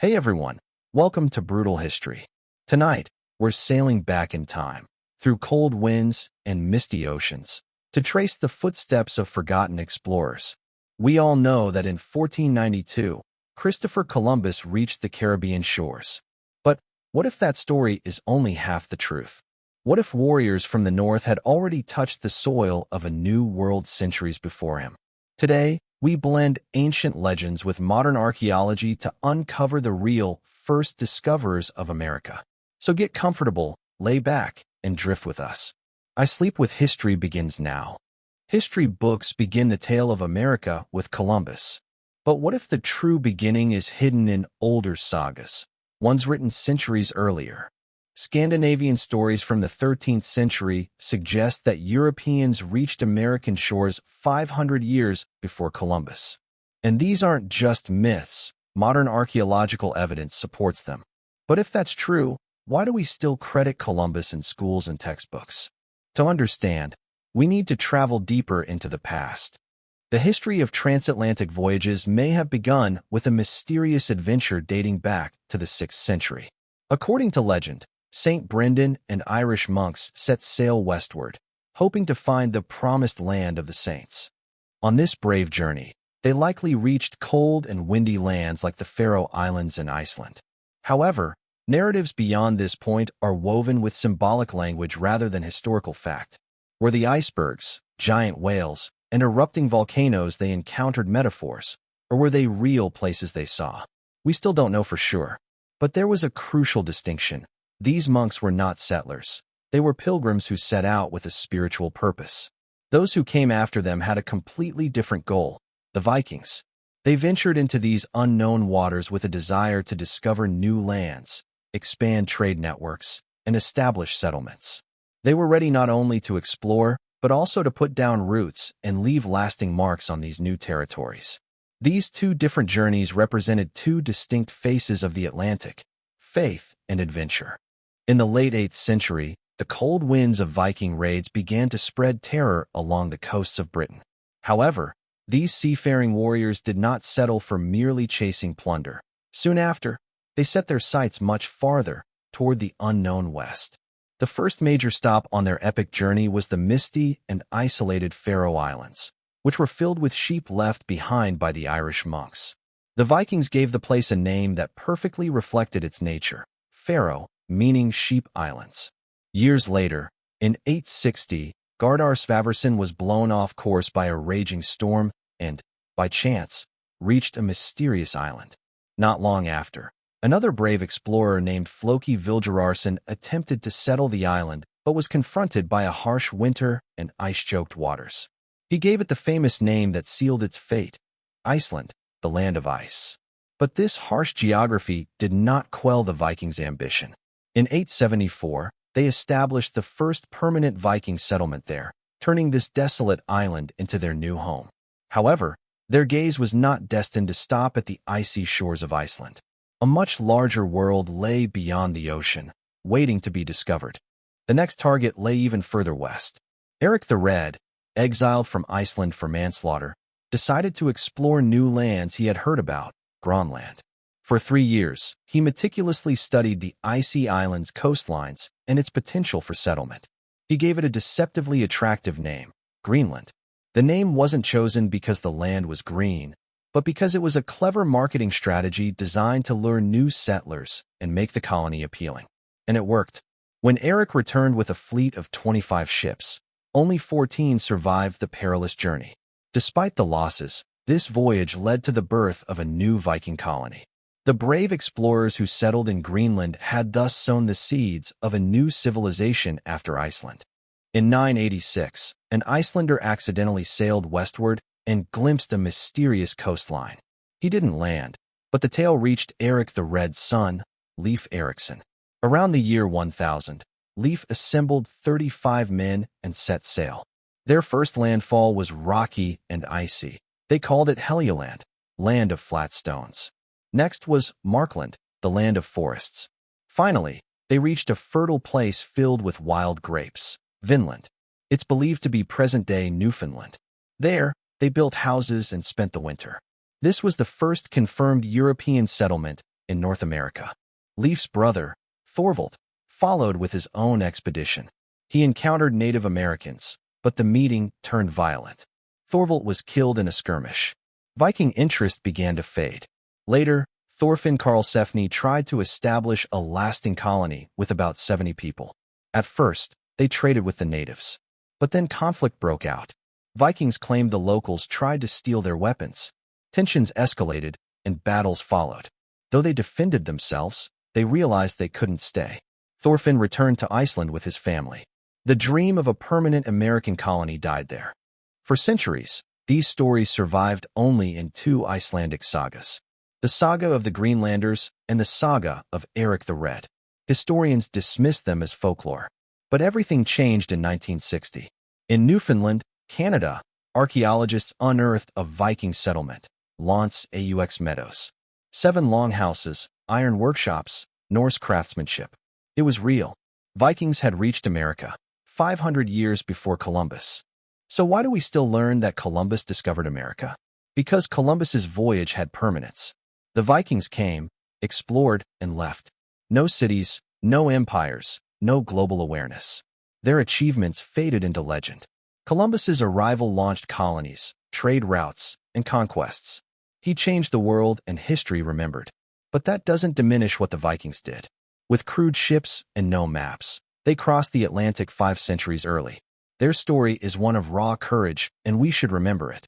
Hey everyone, welcome to Brutal History. Tonight, we're sailing back in time, through cold winds and misty oceans, to trace the footsteps of forgotten explorers. We all know that in 1492, Christopher Columbus reached the Caribbean shores. But what if that story is only half the truth? What if warriors from the north had already touched the soil of a new world centuries before him? Today, we blend ancient legends with modern archaeology to uncover the real first discoverers of America. So get comfortable, lay back, and drift with us. I Sleep with History begins now. History books begin the tale of America with Columbus. But what if the true beginning is hidden in older sagas, ones written centuries earlier? Scandinavian stories from the 13th century suggest that Europeans reached American shores 500 years before Columbus. And these aren't just myths. Modern archaeological evidence supports them. But if that's true, why do we still credit Columbus in schools and textbooks? To understand, we need to travel deeper into the past. The history of transatlantic voyages may have begun with a mysterious adventure dating back to the 6th century. According to legend, St. Brendan and Irish monks set sail westward, hoping to find the promised land of the saints. On this brave journey, they likely reached cold and windy lands like the Faroe Islands and Iceland. However, narratives beyond this point are woven with symbolic language rather than historical fact. Were the icebergs, giant whales, and erupting volcanoes they encountered metaphors, or were they real places they saw? We still don't know for sure. But there was a crucial distinction. These monks were not settlers. They were pilgrims who set out with a spiritual purpose. Those who came after them had a completely different goal, the Vikings. They ventured into these unknown waters with a desire to discover new lands, expand trade networks, and establish settlements. They were ready not only to explore, but also to put down roots and leave lasting marks on these new territories. These two different journeys represented two distinct faces of the Atlantic: faith and adventure. In the late 8th century, the cold winds of Viking raids began to spread terror along the coasts of Britain. However, these seafaring warriors did not settle for merely chasing plunder. Soon after, they set their sights much farther, toward the unknown west. The first major stop on their epic journey was the misty and isolated Faroe Islands, which were filled with sheep left behind by the Irish monks. The Vikings gave the place a name that perfectly reflected its nature: Faroe, meaning sheep islands. Years later, in 860, Gardar Svavarson was blown off course by a raging storm and, by chance, reached a mysterious island. Not long after, another brave explorer named Floki Vilgerarsson attempted to settle the island, but was confronted by a harsh winter and ice-choked waters. He gave it the famous name that sealed its fate: Iceland, the land of ice. But this harsh geography did not quell the Vikings' ambition. In 874, they established the first permanent Viking settlement there, turning this desolate island into their new home. However, their gaze was not destined to stop at the icy shores of Iceland. A much larger world lay beyond the ocean, waiting to be discovered. The next target lay even further west. Erik the Red, exiled from Iceland for manslaughter, decided to explore new lands he had heard about: Greenland. For 3 years, he meticulously studied the icy island's coastlines and its potential for settlement. He gave it a deceptively attractive name: Greenland. The name wasn't chosen because the land was green, but because it was a clever marketing strategy designed to lure new settlers and make the colony appealing. And it worked. When Erik returned with a fleet of 25 ships, only 14 survived the perilous journey. Despite the losses, this voyage led to the birth of a new Viking colony. The brave explorers who settled in Greenland had thus sown the seeds of a new civilization after Iceland. In 986, an Icelander accidentally sailed westward and glimpsed a mysterious coastline. He didn't land, but the tale reached Erik the Red's son, Leif Erikson. Around the year 1000, Leif assembled 35 men and set sail. Their first landfall was rocky and icy. They called it Helluland, land of flat stones. Next was Markland, the land of forests. Finally, they reached a fertile place filled with wild grapes, Vinland. It's believed to be present-day Newfoundland. There, they built houses and spent the winter. This was the first confirmed European settlement in North America. Leif's brother, Thorvald, followed with his own expedition. He encountered Native Americans, but the meeting turned violent. Thorvald was killed in a skirmish. Viking interest began to fade. Later, Thorfinn Karlsefni tried to establish a lasting colony with about 70 people. At first, they traded with the natives. But then conflict broke out. Vikings claimed the locals tried to steal their weapons. Tensions escalated, and battles followed. Though they defended themselves, they realized they couldn't stay. Thorfinn returned to Iceland with his family. The dream of a permanent American colony died there. For centuries, these stories survived only in two Icelandic sagas: the saga of the Greenlanders and the saga of Erik the Red. Historians dismissed them as folklore. But everything changed in 1960. In Newfoundland, Canada, archaeologists unearthed a Viking settlement, Lance aux Meadows. 7 longhouses, iron workshops, Norse craftsmanship. It was real. Vikings had reached America 500 years before Columbus. So why do we still learn that Columbus discovered America? Because Columbus's voyage had permanence. The Vikings came, explored, and left. No cities, no empires, no global awareness. Their achievements faded into legend. Columbus's arrival launched colonies, trade routes, and conquests. He changed the world and history remembered. But that doesn't diminish what the Vikings did. With crude ships and no maps, they crossed the Atlantic 5 centuries early. Their story is one of raw courage, and we should remember it.